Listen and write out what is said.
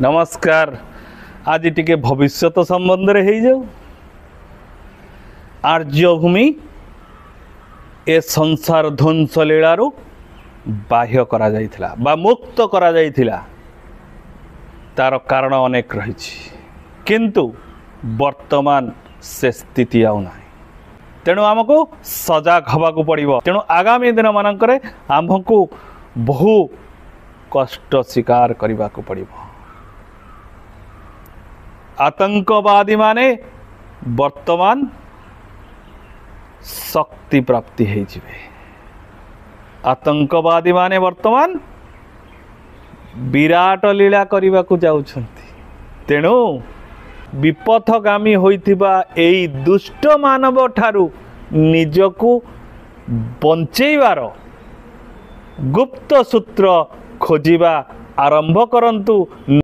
नमस्कार। आज टिके भविष्यत संबंध रे ही जाऊ। आर्यभूमि ए संसार ध्वंस लीलारू बाह्य करा जाइथिला बा मुक्त करा जाइथिला। तार कारण अनेक रही, किंतु वर्तमान से स्थिति आउ ना। तेणु आमको सजग हवा को पड़िबो। तेणु आगामी दिन मानकरे आमको बहु कष्ट स्वीकार करने को पड़िबो। आतंकवादी माने वर्तमान शक्ति प्राप्ति है जिवे। आतंकवादी माने वर्तमान विराट लीला करने को जाउछंती। तेणु विपथगामी होइथिबा एई दुष्ट मानव ठारू निजको बंचेइबार गुप्त सूत्र खोजिबा आरंभ करंतु।